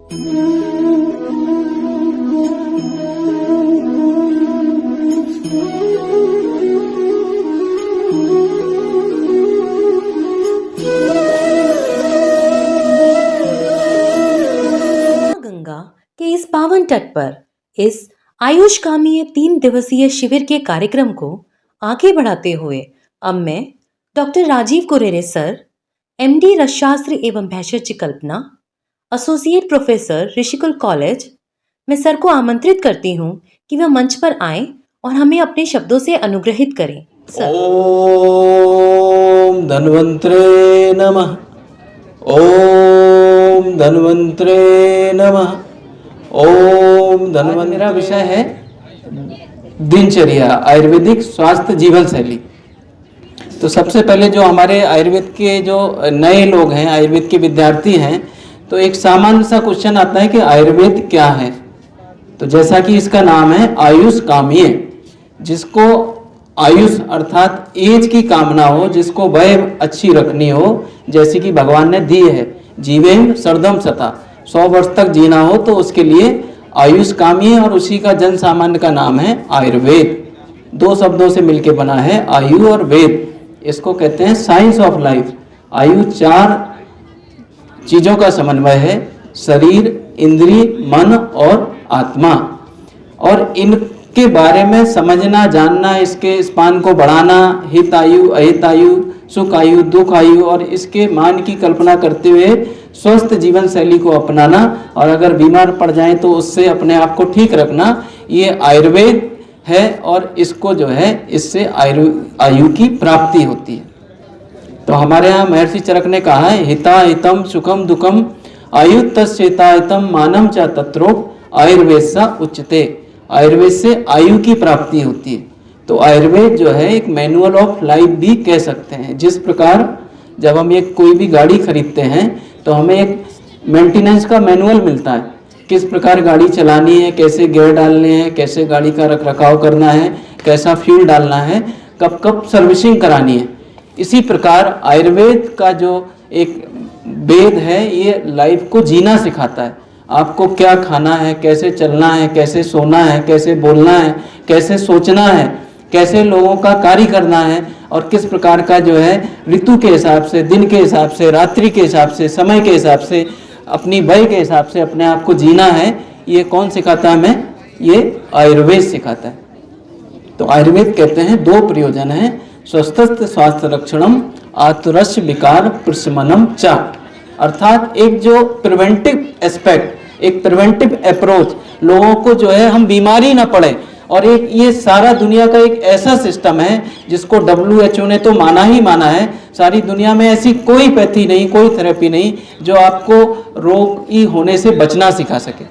गंगा के इस पावन तट पर इस आयुष्कामीय 3 दिवसीय शिविर के कार्यक्रम को आगे बढ़ाते हुए अब मैं डॉक्टर राजीव कुरेरे सर, एमडी रसशास्त्र एवं भेषज कल्पना, एसोसिएट प्रोफेसर ऋषिकुल कॉलेज, मैं सर को आमंत्रित करती हूँ कि वह मंच पर आएं और हमें अपने शब्दों से अनुग्रहित करें। सर। ओम धन्वंतरे नमः। ओम धन्वंतरे नमः। ओम धन्वंतरे। मेरा विषय है दिनचर्या, आयुर्वेदिक स्वास्थ्य जीवन शैली। तो सबसे पहले जो हमारे आयुर्वेद के जो नए लोग हैं, आयुर्वेद के विद्यार्थी हैं, तो एक सामान्य सा क्वेश्चन आता है कि आयुर्वेद क्या है। तो जैसा कि इसका नाम है आयुष कामीय, जिसको आयुष अर्थात एज की कामना हो, जिसको वय अच्छी रखनी हो, जैसे कि भगवान ने दी है, जीवेम शरदम शता, 100 वर्ष तक जीना हो, तो उसके लिए आयुष कामीय, और उसी का जन सामान्य का नाम है आयुर्वेद। 2 शब्दों से मिलकर बना है, आयु और वेद। इसको कहते हैं साइंस ऑफ लाइफ। आयु 4 चीजों का समन्वय है, शरीर, इंद्रिय, मन और आत्मा। और इनके बारे में समझना, जानना, इसके स्पान को बढ़ाना, हित आयु, अहित आयु, सुख आयु, दुख आयु, और इसके मान की कल्पना करते हुए स्वस्थ जीवन शैली को अपनाना, और अगर बीमार पड़ जाएं तो उससे अपने आप को ठीक रखना, ये आयुर्वेद है। और इसको जो है, इससे आयु की प्राप्ति होती है। तो हमारे यहाँ महर्षि चरक ने कहा है, हिता हितम सुखम दुखम आयु तस्येता हितम मानम च तत्रो आयुर्वेद सा उच्चते। आयुर्वेद से आयु की प्राप्ति होती है। तो आयुर्वेद जो है एक मैनुअल ऑफ लाइफ भी कह सकते हैं। जिस प्रकार जब हम एक कोई भी गाड़ी खरीदते हैं तो हमें एक मेंटेनेंस का मैनुअल मिलता है, किस प्रकार गाड़ी चलानी है, कैसे गियर डालने हैं, कैसे गाड़ी का रख रखाव करना है, कैसा फ्यूल डालना है, कब कब सर्विसिंग करानी है। इसी प्रकार आयुर्वेद का जो एक वेद है, ये लाइफ को जीना सिखाता है। आपको क्या खाना है, कैसे चलना है, कैसे सोना है, कैसे बोलना है, कैसे सोचना है, कैसे लोगों का कार्य करना है, और किस प्रकार का जो है ऋतु के हिसाब से, दिन के हिसाब से, रात्रि के हिसाब से, समय के हिसाब से, अपनी वय के हिसाब से अपने आप को जीना है। ये कौन सिखाता है हमें? ये आयुर्वेद सिखाता है। तो आयुर्वेद कहते हैं 2 प्रयोजन है, स्वस्थ स्वास्थ्य रक्षणम आतुरस्य विकार प्रशमनम च। अर्थात एक जो प्रिवेंटिव एस्पेक्ट, एक प्रिवेंटिव अप्रोच, लोगों को जो है हम बीमारी ना पड़े। और एक ये सारा दुनिया का एक ऐसा सिस्टम है जिसको WHO ने तो माना ही माना है। सारी दुनिया में ऐसी कोई पैथी नहीं, कोई थेरेपी नहीं जो आपको रोग ही होने से बचना सिखा सके।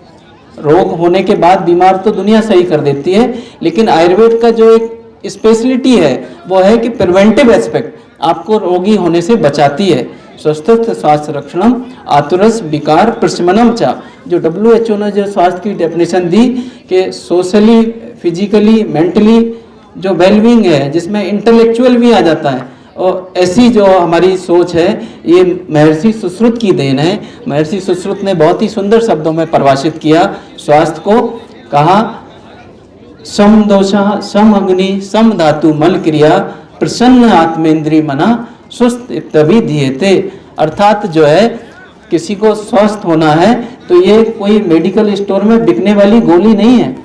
रोग होने के बाद बीमार तो दुनिया सही कर देती है, लेकिन आयुर्वेद का जो एक स्पेशलिटी है वो है कि प्रिवेंटिव एस्पेक्ट आपको रोगी होने से बचाती है। स्वस्थ स्वास्थ्य रक्षणम आतुरस विकार प्रशमनम चा। जो WHO ने जो स्वास्थ्य की डेफिनेशन दी कि सोशली, फिजिकली, मेंटली जो वेलबींग है, जिसमें इंटेलेक्चुअल भी आ जाता है, और ऐसी जो हमारी सोच है, ये महर्षि सुश्रुत की देन है। महर्षि सुश्रुत ने बहुत ही सुंदर शब्दों में परिभाषित किया स्वास्थ्य को। कहा, सम दोषा सम अग्नि सम धातु मल क्रिया प्रसन्न आत्मेंद्रिय मना स्वस्थ तभी धीयते। अर्थात जो है किसी को स्वस्थ होना है तो ये कोई मेडिकल स्टोर में बिकने वाली गोली नहीं है,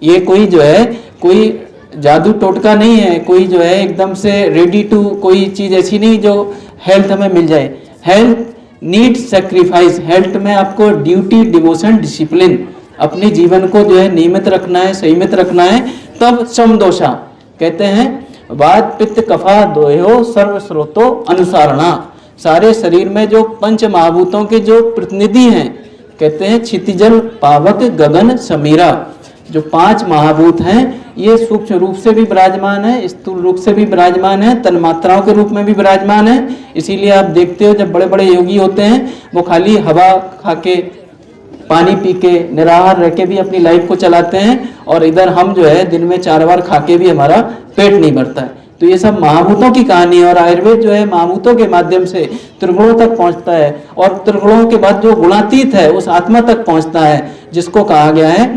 ये कोई जो है कोई जादू टोटका नहीं है, कोई जो है एकदम से रेडी टू कोई चीज़ ऐसी नहीं जो हेल्थ में मिल जाए। Health need sacrifice. हेल्थ में आपको ड्यूटी, डिवोशन, डिसिप्लिन, अपने जीवन को जो है नियमित रखना है, संयमित रखना है। तब समदोषा कहते हैं वात पित्त कफा दोयो सर्व स्रोतो अनुसारणा। सारे शरीर में जो पंच महाभूतों के जो प्रतिनिधि हैं, कहते हैं क्षितिजल पावक गगन समीरा। जो 5 महाभूत हैं ये सूक्ष्म रूप से भी विराजमान है, स्थूल रूप से भी विराजमान है, तन्मात्राओं के रूप में भी विराजमान है। इसीलिए आप देखते हो जब बड़े बड़े योगी होते हैं वो खाली हवा खा के, पानी पी के, निराहार रह के भी अपनी लाइफ को चलाते हैं, और इधर हम जो है दिन में 4 बार खा के भी हमारा पेट नहीं भरता है। तो ये सब महाभूतों की कहानी है, और आयुर्वेद जो है महाभूतों के माध्यम से त्रिगुणों तक पहुंचता है, और त्रिगुणों के बाद जो गुणातीत है उस आत्मा तक पहुंचता है, जिसको कहा गया है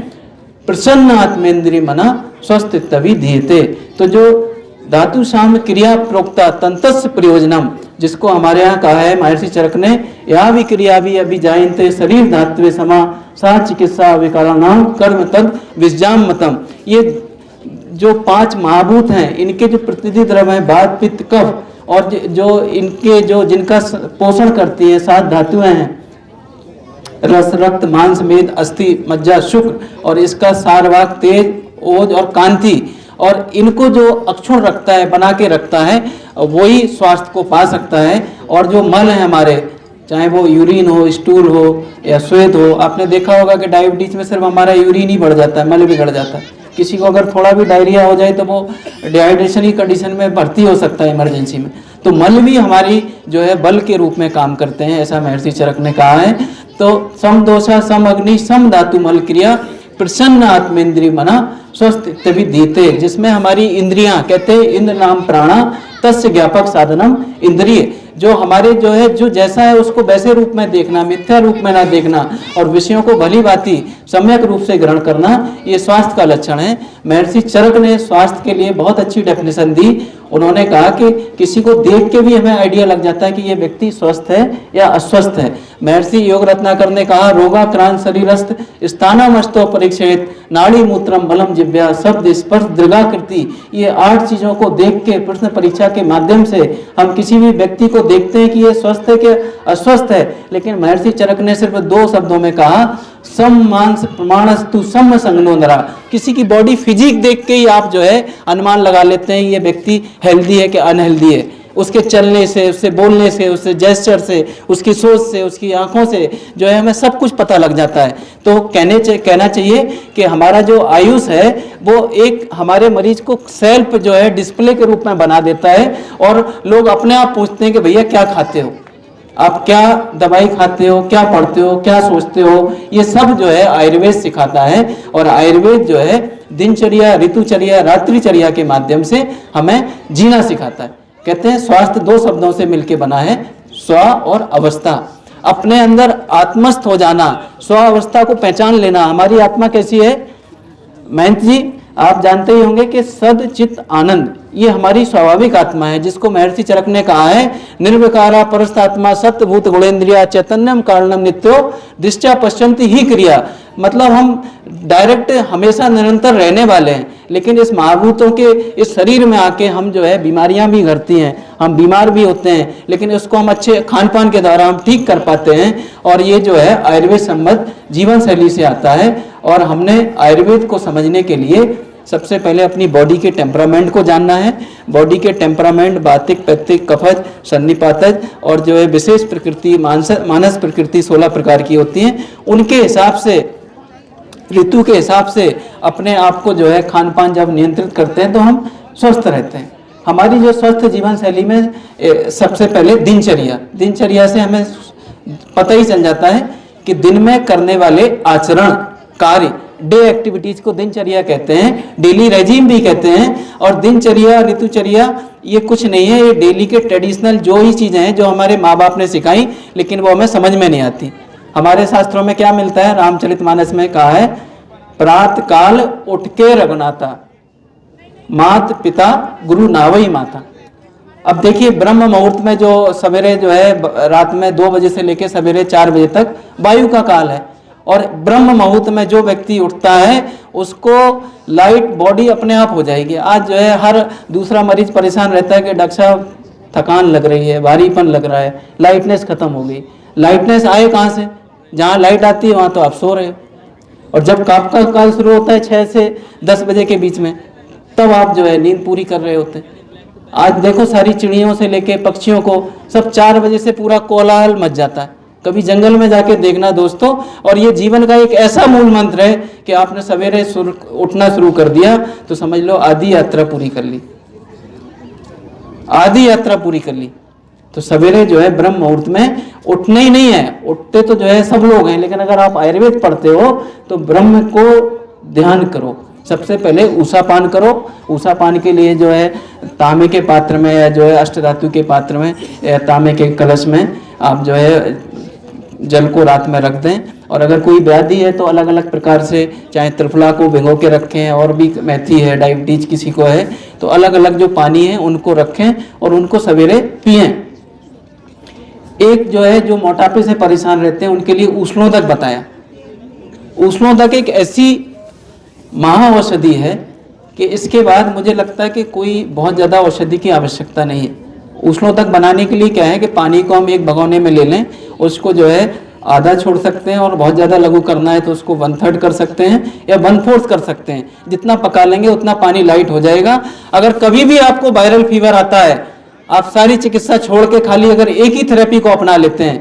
प्रसन्न आत्मेंद्रिय मना स्वस्थ तभी धीयते। तो जो धातु साम क्रिया प्रोक्ता तंतस्य प्रयोजनम, जिसको हमारे यहाँ कहा है महर्षि चरक ने, या भी क्रिया भी अभिजायन्ते शरीर धात्वे समा सा चिकित्सा विकाराणाम कर्म तद विज्जाम मतम। ये जो 5 महाभूत हैं, इनके जो प्रतिनिधि द्रव्य हैं वात पित्त कफ, और जो इनके जो जिनका पोषण करती है 7 धातुएं हैं, रस रक्त मांस मेद अस्थि मज्जा शुक्र, और इसका सारवाक तेज ओज और कांति, और इनको जो अक्षुण रखता है, बना के रखता है, वही स्वास्थ्य को पा सकता है। और जो मल है हमारे, चाहे वो यूरिन हो, स्टूल हो या स्वेद हो, आपने देखा होगा कि डायबिटीज में सिर्फ हमारा यूरिन ही बढ़ जाता है, मल बिगड़ जाता है। किसी को अगर थोड़ा भी डायरिया हो जाए तो वो डिहाइड्रेशन की कंडीशन में भर्ती हो सकता है इमरजेंसी में। तो मल भी हमारी जो है बल के रूप में काम करते हैं, ऐसा महर्षि चरक ने कहा है। तो सम दोषा सम अग्नि सम धातु मल क्रिया प्रसन्न आत्मेंद्रिय मना स्वस्थ तभी दीते, जिसमें हमारी इंद्रियां, कहते हैं इंद्र नाम प्राणा तस्य ज्ञापक साधनम इंद्रिय, जो हमारे जो है जो जैसा है उसको वैसे रूप में देखना, मिथ्या रूप में ना देखना, और विषयों को भली भांति सम्यक रूप से ग्रहण करना, ये स्वास्थ्य का लक्षण है। महर्षि चरक ने स्वास्थ्य के लिए बहुत अच्छी डेफिनेशन दी। उन्होंने कहा कि किसी को देख के भी हमें आइडिया लग जाता है कि ये व्यक्ति स्वस्थ है या अस्वस्थ है। महर्षि योग रत्नाकर ने कहा रोगाक्रांत शरीरस्थ स्थानमस्तो परीक्षित नाड़ी मूत्रम बलम जिव्या शब्द स्पर्श दृगाकृति, ये 8 चीजों को देख के प्रश्न परीक्षा के माध्यम से हम किसी भी व्यक्ति को देखते हैं कि ये स्वस्थ है कि अस्वस्थ है। लेकिन महर्षि चरक ने सिर्फ 2 शब्दों में कहा सम मांस प्रमाणस्तु सम संगनोदरा। किसी की बॉडी फिजिक देख के ही आप जो है अनुमान लगा लेते हैं ये व्यक्ति हेल्दी है कि अनहेल्दी है, उसके चलने से, उससे बोलने से, उससे जेस्चर से, उसकी सोच से, उसकी आंखों से जो है हमें सब कुछ पता लग जाता है। तो कहना चाहिए कि हमारा जो आयुष है वो एक हमारे मरीज को सेल्फ जो है डिस्प्ले के रूप में बना देता है, और लोग अपने आप पूछते हैं कि भैया क्या खाते हो, आप क्या दवाई खाते हो, क्या पढ़ते हो, क्या सोचते हो, ये सब जो है आयुर्वेद सिखाता है। और आयुर्वेद जो है दिनचर्या, ऋतुचर्या, रात्रिचर्या के माध्यम से हमें जीना सिखाता है। कहते हैं स्वास्थ्य 2 शब्दों से मिलकर बना है, स्व और अवस्था। अपने अंदर आत्मस्थ हो जाना, स्व अवस्था को पहचान लेना। हमारी आत्मा कैसी है महंत जी, आप जानते ही होंगे कि सद चित्त आनंद, ये हमारी स्वाभाविक आत्मा है, जिसको महर्षि चरक ने कहा है निर्विकारा परस्थ आत्मा सत्यभूत गुणेन्द्रिया चैतन्यम कारणम नित्यो दृष्टया पश्यन्ति ही क्रिया। मतलब हम डायरेक्ट हमेशा निरंतर रहने वाले हैं, लेकिन इस महाभूतों के इस शरीर में आके हम जो है बीमारियां भी घरती हैं, हम बीमार भी होते हैं, लेकिन उसको हम अच्छे खान पान के द्वारा हम ठीक कर पाते हैं। और ये जो है आयुर्वेद संबद्ध जीवन शैली से आता है। और हमने आयुर्वेद को समझने के लिए सबसे पहले अपनी बॉडी के टेम्परामेंट को जानना है। बॉडी के टेम्परामेंट वातिक, पैत्तिक, कफज, सन्निपातज और जो है विशेष प्रकृति, मानस प्रकृति 16 प्रकार की होती हैं। उनके हिसाब से, ऋतु के हिसाब से अपने आप को जो है खान पान जब नियंत्रित करते हैं तो हम स्वस्थ रहते हैं। हमारी जो स्वस्थ जीवन शैली में सबसे पहले दिनचर्या से हमें पता ही चल जाता है कि दिन में करने वाले आचरण, कार्य, डे एक्टिविटीज को दिनचर्या कहते हैं, डेली रेजिम भी कहते हैं। और दिनचर्या, ऋतुचर्या ये कुछ नहीं है, ये डेली के ट्रेडिशनल जो ही चीजें हैं जो हमारे माँ बाप ने सिखाई, लेकिन वो हमें समझ में नहीं आती। हमारे शास्त्रों में क्या मिलता है, रामचरितमानस में कहा है प्रातः काल उठ के रघुनाथा मात पिता गुरु नावई माता। अब देखिए ब्रह्म मुहूर्त में जो सवेरे जो है रात में 2 बजे से लेकर सवेरे 4 बजे तक वायु का काल है, और ब्रह्म मुहूर्त में जो व्यक्ति उठता है उसको लाइट बॉडी अपने आप हो जाएगी। आज जो है हर दूसरा मरीज परेशान रहता है कि डॉक्टर साहब थकान लग रही है, भारीपन लग रहा है, लाइटनेस खत्म हो गई। लाइटनेस आए कहाँ से, जहाँ लाइट आती है वहाँ तो आप सो रहे हो। और जब आपका काल शुरू होता है 6 से 10 बजे के बीच में, तब आप जो है नींद पूरी कर रहे होते हैं। आज देखो सारी चिड़ियों से लेके पक्षियों को सब 4 बजे से पूरा कोलाहल मच जाता है। कभी जंगल में जाके देखना दोस्तों। और ये जीवन का एक ऐसा मूल मंत्र है कि आपने सवेरे उठना शुरू कर दिया तो समझ लो आधी यात्रा पूरी कर ली, आधी यात्रा पूरी कर ली। तो सवेरे जो है ब्रह्म मुहूर्त में उठना ही नहीं है, उठते तो जो है सब लोग हैं, लेकिन अगर आप आयुर्वेद पढ़ते हो तो ब्रह्म को ध्यान करो, सबसे पहले ऊषा पान करो। ऊषा पान के लिए जो है तांबे के पात्र में या जो है अष्टधातु के पात्र में या तांबे के कलश में आप जो है जल को रात में रख दें। और अगर कोई व्याधि है तो अलग अलग प्रकार से, चाहे त्रिफला को भिगो के रखें, और भी मेथी है, डायबिटीज किसी को है तो अलग अलग जो पानी है उनको रखें और उनको सवेरे पिएं। एक जो है जो मोटापे से परेशान रहते हैं उनके लिए उष्णोदक बताया। उष्णोदक एक ऐसी महा-औषधि है कि इसके बाद मुझे लगता है कि कोई बहुत ज़्यादा औषधि की आवश्यकता नहीं है। उष्णोदक बनाने के लिए क्या है कि पानी को हम एक भगोने में ले लें, उसको जो है आधा छोड़ सकते हैं और बहुत ज़्यादा लघु करना है तो उसको 1/3 कर सकते हैं या 1/4 कर सकते हैं। जितना पका लेंगे उतना पानी लाइट हो जाएगा। अगर कभी भी आपको वायरल फीवर आता है, आप सारी चिकित्सा छोड़ के खाली अगर एक ही थेरेपी को अपना लेते हैं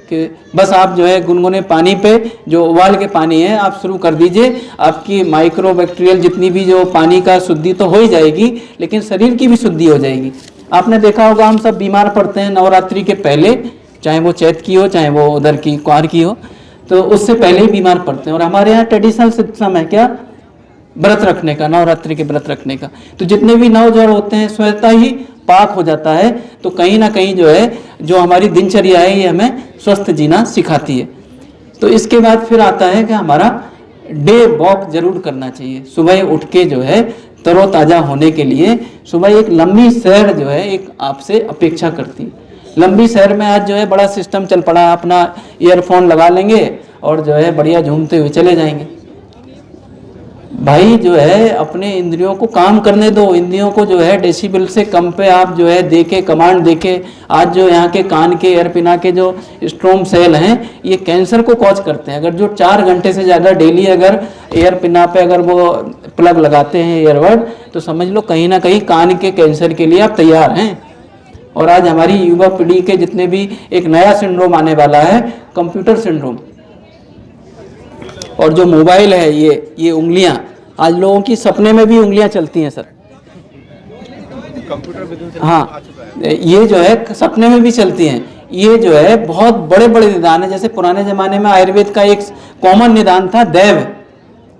कि बस आप जो है गुनगुने पानी पे जो उबाल के पानी है आप शुरू कर दीजिए, आपकी माइक्रोबैक्टीरियल जितनी भी जो पानी का शुद्धि तो हो ही जाएगी, लेकिन शरीर की भी शुद्धि हो जाएगी। आपने देखा होगा हम सब बीमार पड़ते हैं नवरात्रि के पहले, चाहे वो चैत की हो चाहे वो उधर की कुंवार की हो, तो उससे पहले ही बीमार पड़ते हैं। और हमारे यहाँ ट्रेडिशनल सिस्टम है क्या, व्रत रखने का, नवरात्रि के व्रत रखने का। तो जितने भी नव जड़ होते हैं स्वतः ही पाक हो जाता है। तो कहीं ना कहीं जो है जो हमारी दिनचर्या है ये हमें स्वस्थ जीना सिखाती है। तो इसके बाद फिर आता है कि हमारा डे वॉक जरूर करना चाहिए। सुबह उठ के जो है तरोताज़ा होने के लिए सुबह एक लंबी सैर जो है एक आपसे अपेक्षा करती है। लंबी सैर में आज जो है बड़ा सिस्टम चल पड़ा, अपना ईयरफोन लगा लेंगे और जो है बढ़िया झूमते हुए चले जाएंगे। भाई जो है अपने इंद्रियों को काम करने दो। इंद्रियों को जो है डेसिबल से कम पे आप जो है देके कमांड देके, आज जो यहाँ के कान के एयर पिना के जो स्ट्रोम सेल हैं ये कैंसर को कॉज करते हैं। अगर जो 4 घंटे से ज़्यादा डेली अगर एयर पिना पे अगर वो प्लग लगाते हैं ईयरबड, तो समझ लो कहीं ना कहीं कान के कैंसर के लिए आप तैयार हैं। और आज हमारी युवा पीढ़ी के जितने भी एक नया सिंड्रोम आने वाला है, कंप्यूटर सिंड्रोम। और जो मोबाइल है ये उंगलियां, आज लोगों की सपने में भी उंगलियां चलती हैं सर। हाँ, ये जो है सपने में भी चलती हैं। ये जो है बहुत बड़े बड़े निदान है। जैसे पुराने जमाने में आयुर्वेद का एक कॉमन निदान था दैव,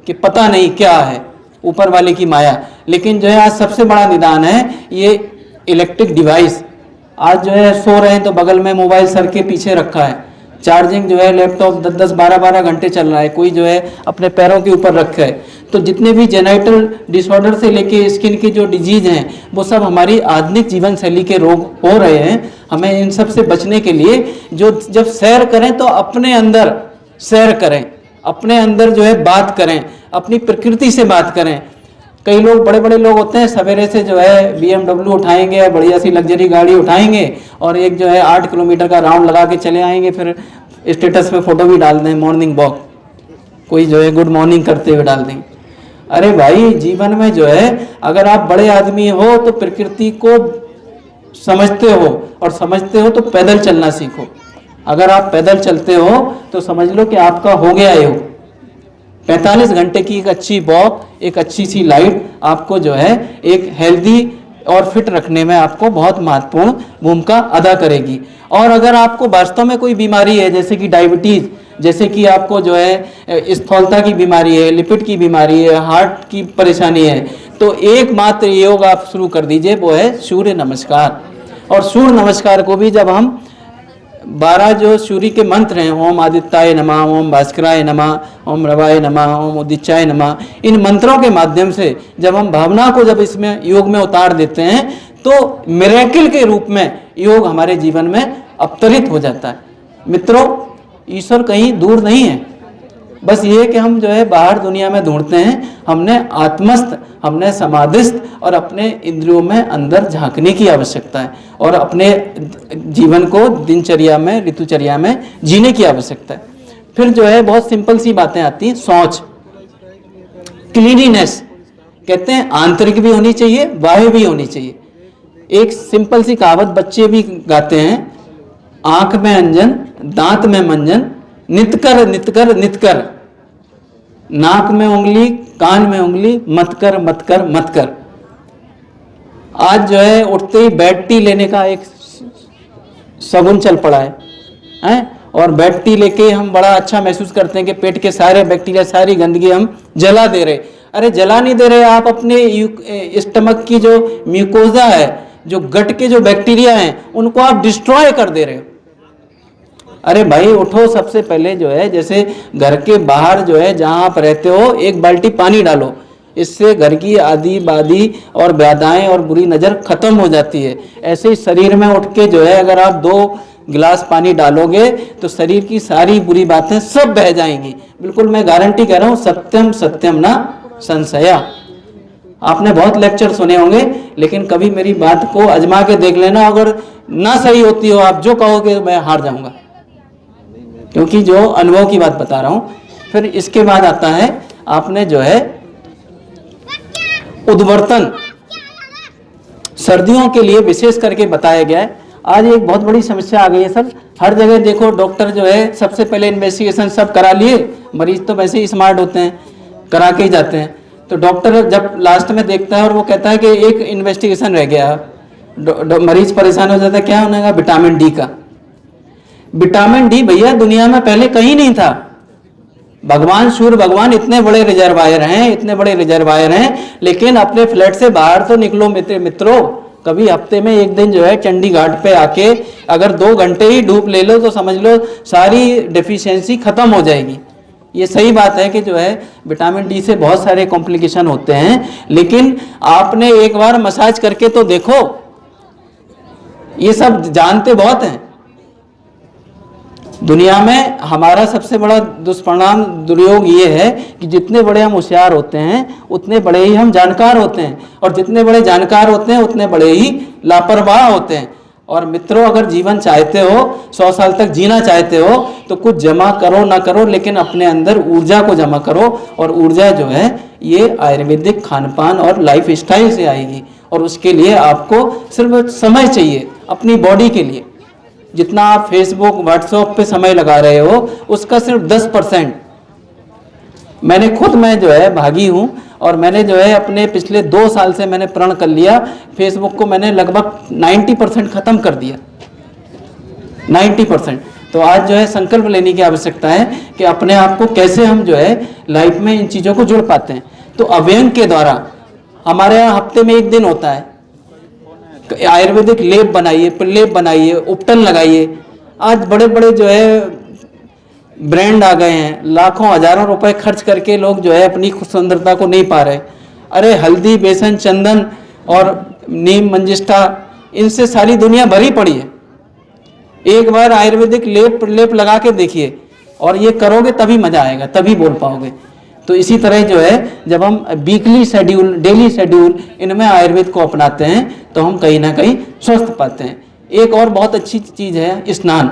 कि पता नहीं क्या है, ऊपर वाले की माया। लेकिन जो है आज सबसे बड़ा निदान है ये इलेक्ट्रिक डिवाइस। आज जो है सो रहे हैं तो बगल में मोबाइल सर के पीछे रखा है, चार्जिंग जो है लैपटॉप 10-10, 12-12 घंटे चल रहा है, कोई जो है अपने पैरों के ऊपर रखा है। तो जितने भी जेनाइटल डिसऑर्डर से लेके स्किन की जो डिजीज हैं वो सब हमारी आधुनिक जीवन शैली के रोग हो रहे हैं। हमें इन सब से बचने के लिए जो जब सैर करें तो अपने अंदर सैर करें, अपने अंदर जो है बात करें, अपनी प्रकृति से बात करें। कई लोग बड़े बड़े लोग होते हैं सवेरे से जो है BMW उठाएंगे या बढ़िया सी लग्जरी गाड़ी उठाएंगे और एक जो है 8 किलोमीटर का राउंड लगा के चले आएंगे, फिर स्टेटस में फोटो भी डाल दें मॉर्निंग वॉक, कोई जो है गुड मॉर्निंग करते हुए डाल देंगे। अरे भाई जीवन में जो है अगर आप बड़े आदमी हो तो प्रकृति को समझते हो, और समझते हो तो पैदल चलना सीखो। अगर आप पैदल चलते हो तो समझ लो कि आपका हो गया योग। 45 घंटे की एक अच्छी वॉक, एक अच्छी सी लाइफ आपको जो है एक हेल्दी और फिट रखने में आपको बहुत महत्वपूर्ण भूमिका अदा करेगी। और अगर आपको वास्तव में कोई बीमारी है जैसे कि डायबिटीज, जैसे कि आपको जो है स्थूलता की बीमारी है, लिपिड की बीमारी है, हार्ट की परेशानी है, तो एकमात्र योग आप शुरू कर दीजिए, वो है सूर्य नमस्कार। और सूर्य नमस्कार को भी जब हम 12 जो सूर्य के मंत्र हैं, ओम आदित्याय नमः, ओम भास्कराय नमः, ओम रवाय नमः, ओम उदिचाय नमः, इन मंत्रों के माध्यम से जब हम भावना को जब इसमें योग में उतार देते हैं तो मिरेकल के रूप में योग हमारे जीवन में अवतरित हो जाता है। मित्रों, ईश्वर कहीं दूर नहीं है, बस ये कि हम जो है बाहर दुनिया में ढूंढते हैं। हमने आत्मस्थ, हमने समाधिस्थ और अपने इंद्रियों में अंदर झांकने की आवश्यकता है और अपने जीवन को दिनचर्या में, ऋतुचर्या में जीने की आवश्यकता है। फिर जो है बहुत सिंपल सी बातें आती हैं, शौच, क्लीनिनेस। कहते हैं आंतरिक भी होनी चाहिए, बाह्य भी होनी चाहिए। एक सिंपल सी कहावत बच्चे भी गाते हैं, आंख में अंजन दांत में मंजन, नित कर नित कर नित कर, नाक में उंगली कान में उंगली, मत कर मत कर मत कर। आज जो है उठते ही बेड टी लेने का एक सगुन चल पड़ा है, और बेड टी लेके हम बड़ा अच्छा महसूस करते हैं कि पेट के सारे बैक्टीरिया, सारी गंदगी हम जला दे रहे। अरे जला नहीं दे रहे, आप अपने स्टमक की जो म्यूकोजा है, जो गट के जो बैक्टीरिया हैं, उनको आप डिस्ट्रॉय कर दे रहे हो। अरे भाई उठो, सबसे पहले जो है जैसे घर के बाहर जो है जहां आप रहते हो एक बाल्टी पानी डालो, इससे घर की आदि बादी और बाधाएं और बुरी नज़र खत्म हो जाती है। ऐसे ही शरीर में उठ के जो है अगर आप 2 गिलास पानी डालोगे तो शरीर की सारी बुरी बातें सब बह जाएंगी। बिल्कुल मैं गारंटी कह रहा हूँ, सत्यम सत्यम ना संशया। आपने बहुत लेक्चर सुने होंगे, लेकिन कभी मेरी बात को आजमा के देख लेना, अगर ना सही होती हो आप जो कहोगे मैं हार जाऊंगा, क्योंकि जो अनुभव की बात बता रहा हूं। फिर इसके बाद आता है आपने जो है उद्वर्तन, सर्दियों के लिए विशेष करके बताया गया है। आज एक बहुत बड़ी समस्या आ गई है सर, हर जगह देखो डॉक्टर जो है सबसे पहले इन्वेस्टिगेशन सब करा लिए, मरीज तो वैसे ही स्मार्ट होते हैं, करा के ही जाते हैं। तो डॉक्टर जब लास्ट में देखता है और वो कहता है कि एक इन्वेस्टिगेशन रह गया, मरीज परेशान हो जाता है, क्या होने का? विटामिन डी का। विटामिन डी भैया दुनिया में पहले कहीं नहीं था। भगवान सूर्य भगवान इतने बड़े रिजर्वायर हैं, इतने बड़े रिजर्वायर हैं, लेकिन अपने फ्लैट से बाहर तो निकलो मित्रों। कभी हफ्ते में एक दिन जो है चंडी घाट पे आके अगर 2 घंटे ही डूब ले लो तो समझ लो सारी डेफिशिएंसी खत्म हो जाएगी। ये सही बात है कि जो है विटामिन डी से बहुत सारे कॉम्प्लिकेशन होते हैं, लेकिन आपने एक बार मसाज करके तो देखो, ये सब जानते बहुत हैं। दुनिया में हमारा सबसे बड़ा दुष्परिणाम, दुर्योग ये है कि जितने बड़े हम होशियार होते हैं उतने बड़े ही हम जानकार होते हैं, और जितने बड़े जानकार होते हैं उतने बड़े ही लापरवाह होते हैं। और मित्रों, अगर जीवन चाहते हो, 100 साल तक जीना चाहते हो, तो कुछ जमा करो ना करो, लेकिन अपने अंदर ऊर्जा को जमा करो। और ऊर्जा जो है ये आयुर्वेदिक खान पान और लाइफ स्टाइल से आएगी, और उसके लिए आपको सिर्फ समय चाहिए अपनी बॉडी के लिए। जितना आप फेसबुक व्हाट्सएप पे समय लगा रहे हो उसका सिर्फ 10%। मैंने खुद मैं जो है भागी हूँ, और मैंने जो है अपने पिछले 2 साल से मैंने प्रण कर लिया, फेसबुक को मैंने लगभग 90% खत्म कर दिया, 90%। तो आज जो है संकल्प लेने की आवश्यकता है कि अपने आप को कैसे हम जो है लाइफ में इन चीज़ों को जुड़ पाते हैं। तो अव्यंग के द्वारा हमारे यहाँ हफ्ते में 1 दिन होता है, आयुर्वेदिक लेप बनाइए, प्रलेप बनाइए, उपटन लगाइए। आज बड़े बड़े जो है ब्रांड आ गए हैं, लाखों हजारों रुपए खर्च करके लोग जो है अपनी सुंदरता को नहीं पा रहे। अरे हल्दी, बेसन, चंदन और नीम, मंजिष्ठा, इनसे सारी दुनिया भरी पड़ी है। एक बार आयुर्वेदिक लेप प्रलेप लगा के देखिए, और ये करोगे तभी मजा आएगा, तभी बोल पाओगे। तो इसी तरह जो है जब हम वीकली शेड्यूल, डेली शेड्यूल, इनमें आयुर्वेद को अपनाते हैं तो हम कहीं ना कहीं स्वस्थ पाते हैं। एक और बहुत अच्छी चीज़ है स्नान।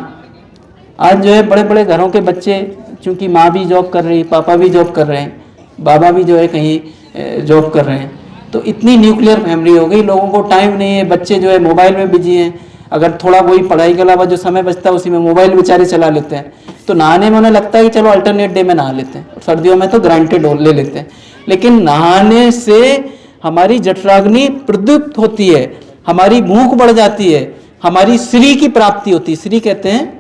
आज जो है बड़े बड़े घरों के बच्चे, चूँकि माँ भी जॉब कर रही, पापा भी जॉब कर रहे हैं, बाबा भी जो है कहीं जॉब कर रहे हैं, तो इतनी न्यूक्लियर फैमिली हो गई, लोगों को टाइम नहीं है, बच्चे जो है मोबाइल में बिजी हैं। अगर थोड़ा वही पढ़ाई के अलावा जो समय बचता है उसी में मोबाइल बेचारे चला लेते हैं। तो नहाने में उन्हें लगता है कि चलो अल्टरनेट डे में नहा लेते हैं, सर्दियों में तो ग्रांटेड ले लेते हैं। लेकिन नहाने से हमारी जठराग्नि प्रदीप्त होती है, हमारी भूख बढ़ जाती है, हमारी श्री की प्राप्ति होती है। श्री कहते हैं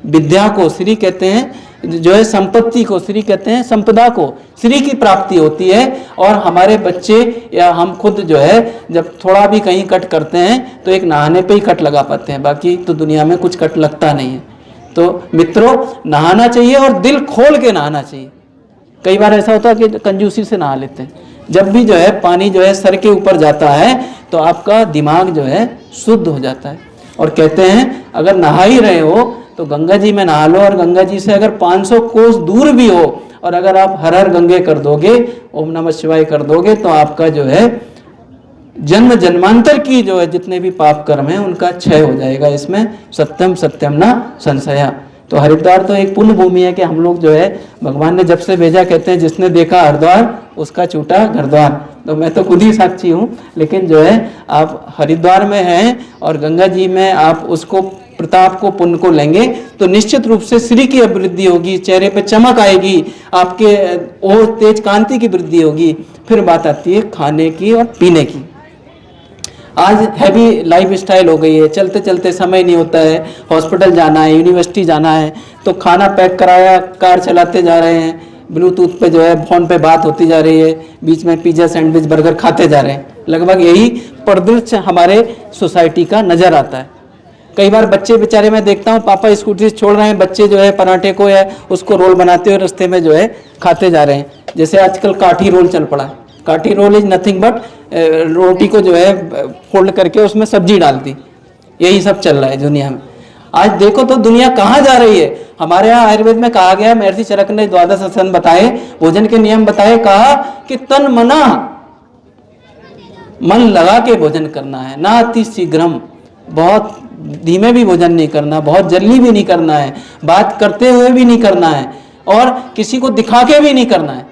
विद्या को, श्री कहते हैं जो है संपत्ति को, श्री कहते हैं संपदा को, श्री की प्राप्ति होती है। और हमारे बच्चे या हम खुद जो है जब थोड़ा भी कहीं कट करते हैं तो एक नहाने पे ही कट लगा पाते हैं, बाकी तो दुनिया में कुछ कट लगता नहीं है। तो मित्रों, नहाना चाहिए और दिल खोल के नहाना चाहिए। कई बार ऐसा होता है कि कंजूसी से नहा लेते हैं। जब भी जो है पानी जो है सर के ऊपर जाता है तो आपका दिमाग जो है शुद्ध हो जाता है। और कहते हैं अगर नहा ही रहे हो तो गंगा जी में नहा लो, और गंगा जी से अगर 500 कोस दूर भी हो और अगर आप हर हर गंगे कर दोगे, ओम नमः शिवाय कर दोगे, तो आपका जो है जन्म जन्मांतर की जो है जितने भी पाप कर्म हैं उनका क्षय हो जाएगा। इसमें सत्यम सत्यम ना संशया। तो हरिद्वार तो एक पुण्य भूमि है कि हम लोग जो है भगवान ने जब से भेजा, कहते हैं जिसने देखा हरिद्वार उसका छूटा घरद्वार। तो मैं तो खुद ही साक्षी हूँ, लेकिन जो है आप हरिद्वार में हैं और गंगा जी में आप उसको प्रताप को, पुण्य को लेंगे तो निश्चित रूप से श्री की अभिवृद्धि होगी, चेहरे पे चमक आएगी, आपके और तेज कांति की वृद्धि होगी। फिर बात आती है खाने की और पीने की। आज हैवी लाइफ स्टाइल हो गई है, चलते चलते समय नहीं होता है, हॉस्पिटल जाना है, यूनिवर्सिटी जाना है, तो खाना पैक कराया, कार चलाते जा रहे हैं, ब्लूटूथ पे जो है फ़ोन पे बात होती जा रही है, बीच में पिज़्ज़ा सैंडविच बर्गर खाते जा रहे हैं। लगभग यही परिदृश्य हमारे सोसाइटी का नज़र आता है। कई बार बच्चे बेचारे मैं देखता हूँ, पापा स्कूटी छोड़ रहे हैं, बच्चे जो है पराठे को या उसको रोल बनाते हुए रास्ते में जो है खाते जा रहे हैं। जैसे आजकल काठी रोल चल पड़ा है। काठी रोल इज नथिंग बट रोटी को जो है फोल्ड करके उसमें सब्जी डाल दी, यही सब चल रहा है दुनिया में। आज देखो तो दुनिया कहाँ जा रही है। हमारे यहाँ आयुर्वेद में कहा गया, महर्षि चरक ने द्वादश आसन बताए, भोजन के नियम बताए, कहा कि तन मना मन लगा के भोजन करना है, ना अति शीघ्रम, बहुत धीमे भी भोजन नहीं करना, बहुत जल्दी भी नहीं करना है, बात करते हुए भी नहीं करना है, और किसी को दिखा के भी नहीं करना है।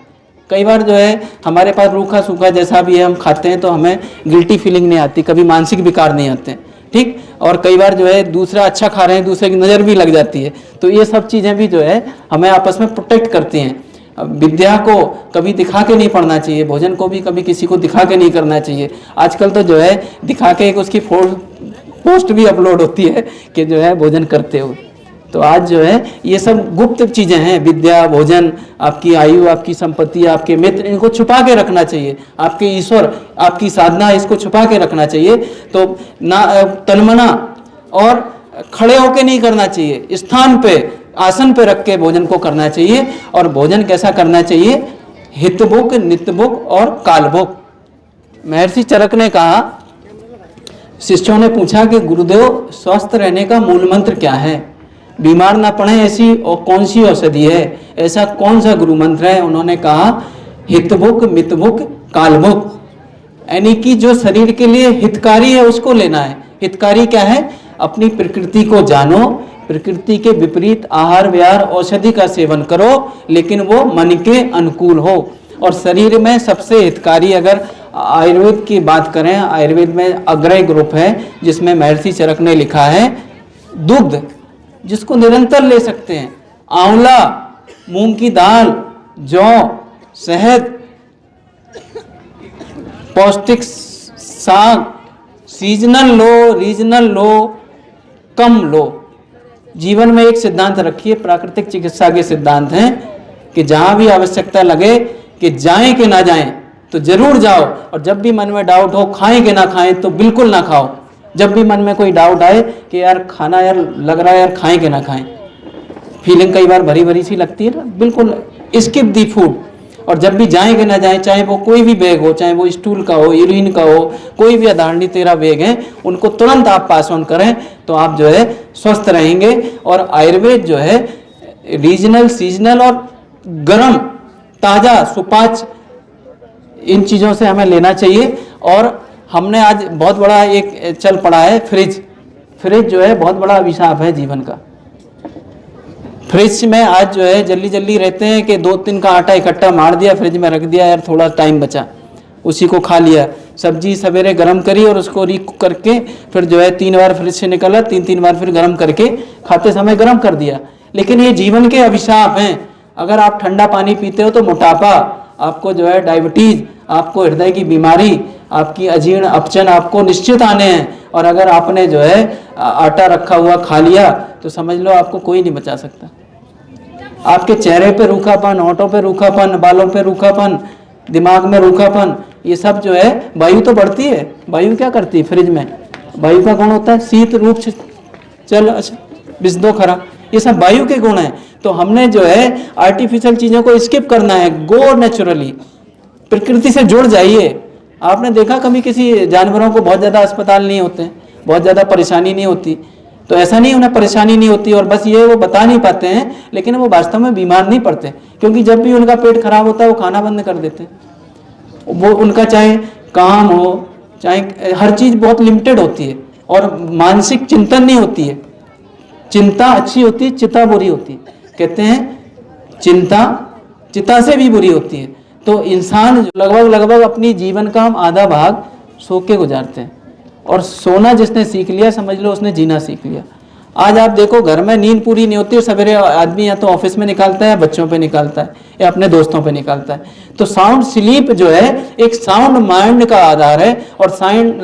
कई बार जो है हमारे पास रूखा सूखा जैसा भी है हम खाते हैं तो हमें गिल्टी फीलिंग नहीं आती, कभी मानसिक विकार नहीं आते, ठीक। और कई बार जो है दूसरा अच्छा खा रहे हैं, दूसरे की नज़र भी लग जाती है। तो ये सब चीज़ें भी जो है हमें आपस में प्रोटेक्ट करती हैं। विद्या को कभी दिखा के नहीं पढ़ना चाहिए, भोजन को भी कभी किसी को दिखा के नहीं करना चाहिए। आजकल तो जो है दिखा के एक उसकी पोस्ट भी अपलोड होती है कि जो है भोजन करते हो। तो आज जो है ये सब गुप्त चीज़ें हैं, विद्या, भोजन, आपकी आयु, आपकी संपत्ति, आपके मित्र, इनको छुपा के रखना चाहिए। आपके ईश्वर, आपकी साधना, इसको छुपा के रखना चाहिए। तो ना तनमना और खड़े होके नहीं करना चाहिए, स्थान पे, आसन पे रख के भोजन को करना चाहिए। और भोजन कैसा करना चाहिए? हितभुक, नित्यभुक और कालभुक। महर्षि चरक ने कहा, शिष्यों ने पूछा कि गुरुदेव स्वस्थ रहने का मूल मंत्र क्या है, बीमार ना पड़े ऐसी और कौन सी औषधि है, ऐसा कौन सा गुरु मंत्र है? उन्होंने कहा हितभुक, मितभुक, कालभुक, यानी कि जो शरीर के लिए हितकारी है उसको लेना है। हितकारी क्या है? अपनी प्रकृति को जानो, प्रकृति के विपरीत आहार विहार औषधि का सेवन करो, लेकिन वो मन के अनुकूल हो। और शरीर में सबसे हितकारी अगर आयुर्वेद की बात करें, आयुर्वेद में अग्रय ग्रुप है जिसमें महर्षि चरक ने लिखा है दुग्ध, जिसको निरंतर ले सकते हैं, आंवला, मूंग की दाल, जौ, शहद, पौष्टिक साग, सीजनल लो, रीजनल लो, कम लो। जीवन में एक सिद्धांत रखिए, प्राकृतिक चिकित्सा के सिद्धांत हैं कि जहां भी आवश्यकता लगे कि जाएं कि ना जाएं तो जरूर जाओ, और जब भी मन में डाउट हो खाएं कि ना खाएं तो बिल्कुल ना खाओ। जब भी मन में कोई डाउट आए कि यार खाना यार लग रहा है, यार खाएं कि ना खाएं, फीलिंग कई बार भरी भरी सी लगती है ना, बिल्कुल स्किप दी फूड। और जब भी जाएं कि ना जाएं, चाहे वो कोई भी बैग हो, चाहे वो स्टूल का हो, यूरिन का हो, कोई भी आधारणी तेरा बैग है, उनको तुरंत आप पास ऑन करें तो आप जो है स्वस्थ रहेंगे। और आयुर्वेद जो है रीजनल, सीजनल और गर्म, ताज़ा, सुपाच्य, इन चीज़ों से हमें लेना चाहिए। और हमने आज बहुत बड़ा एक चल पड़ा है फ्रिज। फ्रिज जो है बहुत बड़ा अभिशाप है जीवन का। फ्रिज में आज जो है जल्दी जल्दी रहते हैं कि 2-3 का आटा इकट्ठा मार दिया, फ्रिज में रख दिया, यार थोड़ा टाइम बचा, उसी को खा लिया। सब्जी सवेरे गर्म करी और उसको रीकुक करके फिर जो है 3 बार फ्रिज से निकाला, 3-3 बार फिर गर्म करके खाते समय गर्म कर दिया। लेकिन ये जीवन के अभिशाप हैं। अगर आप ठंडा पानी पीते हो तो मोटापा, आपको जो है डायबिटीज, आपको हृदय की बीमारी, आपकी अजीर्ण अपचन आपको निश्चित आने हैं। और अगर आपने जो है आटा रखा हुआ खा लिया तो समझ लो आपको कोई नहीं बचा सकता। आपके चेहरे पे रूखापन, होंठों पे रूखापन, बालों पे रूखापन, दिमाग में रूखापन, ये सब जो है वायु तो बढ़ती है। वायु क्या करती है फ्रिज में? वायु का गुण होता है शीत, रूप, चल, अच्छा, विषदो खरा, ये सब वायु के गुण हैं। तो हमने जो है आर्टिफिशियल चीज़ों को स्किप करना है, गो नेचुरली, प्रकृति से जुड़ जाइए। आपने देखा कभी किसी जानवरों को बहुत ज़्यादा अस्पताल नहीं होते, बहुत ज़्यादा परेशानी नहीं होती? तो ऐसा नहीं उन्हें परेशानी नहीं होती और बस ये वो बता नहीं पाते हैं, लेकिन वो वास्तव में बीमार नहीं पड़ते, क्योंकि जब भी उनका पेट खराब होता है वो खाना बंद कर देते हैं। वो उनका चाहे काम हो, चाहे हर चीज़ बहुत लिमिटेड होती है, और मानसिक चिंतन नहीं होती है। चिंता अच्छी होती है, चिता बुरी होती है। कहते हैं चिंता चिता से भी बुरी होती है। तो इंसान लगभग अपनी जीवन का हम आधा भाग सो के गुजारते हैं, और सोना जिसने सीख लिया समझ लो उसने जीना सीख लिया। आज आप देखो घर में नींद पूरी नहीं होती, सवेरे आदमी या तो ऑफिस में निकालता है या बच्चों पे निकालता है या अपने दोस्तों पे निकालता है। तो साउंड स्लीप जो है एक साउंड माइंड का आधार है, और साउंड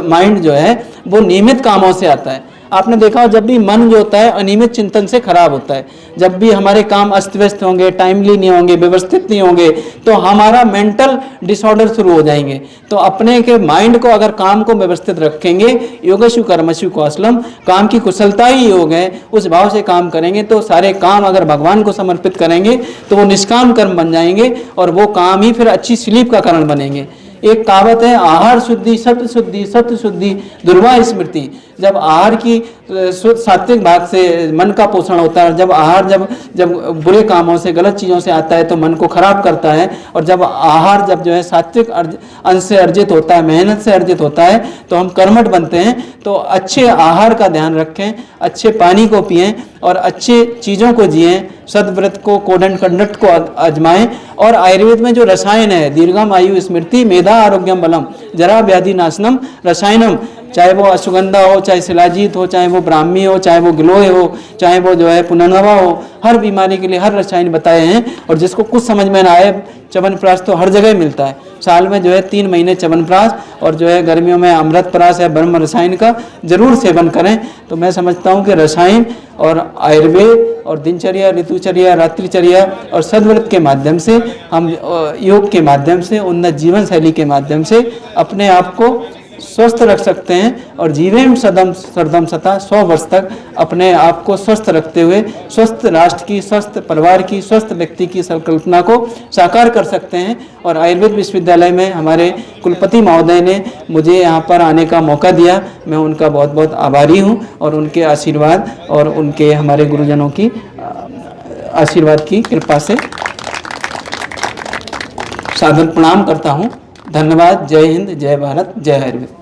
माइंड जो है वो नियमित कामों से आता है। आपने देखा हो जब भी मन जो होता है अनियमित चिंतन से खराब होता है। जब भी हमारे काम अस्त व्यस्त होंगे, टाइमली नहीं होंगे, व्यवस्थित नहीं होंगे, तो हमारा मेंटल डिसऑर्डर शुरू हो जाएंगे। तो अपने के माइंड को अगर काम को व्यवस्थित रखेंगे, योगेशु कर्मशु कौशलम, काम की कुशलता ही योग है, उस भाव से काम करेंगे तो सारे काम अगर भगवान को समर्पित करेंगे तो वो निष्काम कर्म बन जाएंगे, और वो काम ही फिर अच्छी स्लीप का कारण बनेंगे। एक कहावत है, आहार शुद्धि सत्य शुद्धि, सत्य शुद्धि दुर्वा स्मृति। जब आहार की सात्विक भाग से मन का पोषण होता है, जब आहार जब बुरे कामों से, गलत चीज़ों से आता है तो मन को खराब करता है, और जब आहार जब जो है सात्विक अंश से अर्जित होता है, मेहनत से अर्जित होता है, तो हम कर्मठ बनते हैं। तो अच्छे आहार का ध्यान रखें, अच्छे पानी को पिएं और अच्छे चीज़ों को जिएं, सदव्रत को, कोड एंड कंडक्ट को आजमाएं। और आयुर्वेद में जो रसायन है, दीर्घम आयु स्मृति मेधा आरोग्यम बलम जरा व्याधि नाशनम रसायनम, चाहे वो अश्वगंधा हो, चाहे शिलाजीत हो, चाहे वो ब्राह्मी हो, चाहे वो गिलोय हो, चाहे वो जो है पुनर्नवा हो, हर बीमारी के लिए हर रसायन बताए हैं। और जिसको कुछ समझ में ना आए, च्यवनप्राश तो हर जगह मिलता है। साल में जो है 3 महीने च्यवनप्राश, और जो है गर्मियों में अमृतप्राश या ब्रह्म रसायन का जरूर सेवन करें। तो मैं समझता हूँ कि रसायन और आयुर्वेद और दिनचर्या, ऋतुचर्या, रात्रिचर्या और सदव्रत के माध्यम से, हम योग के माध्यम से, उन्नत जीवन शैली के माध्यम से अपने आप को स्वस्थ रख सकते हैं, और जीवेम सदम सरदम सता 100 वर्ष तक अपने आप को स्वस्थ रखते हुए स्वस्थ राष्ट्र की, स्वस्थ परिवार की, स्वस्थ व्यक्ति की संकल्पना को साकार कर सकते हैं। और आयुर्वेद विश्वविद्यालय में हमारे कुलपति महोदय ने मुझे यहाँ पर आने का मौका दिया, मैं उनका बहुत बहुत आभारी हूँ, और उनके आशीर्वाद और उनके हमारे गुरुजनों की आशीर्वाद की कृपा से सादर प्रणाम करता हूँ। धन्यवाद। जय हिंद, जय भारत, जय आयुर्वेद।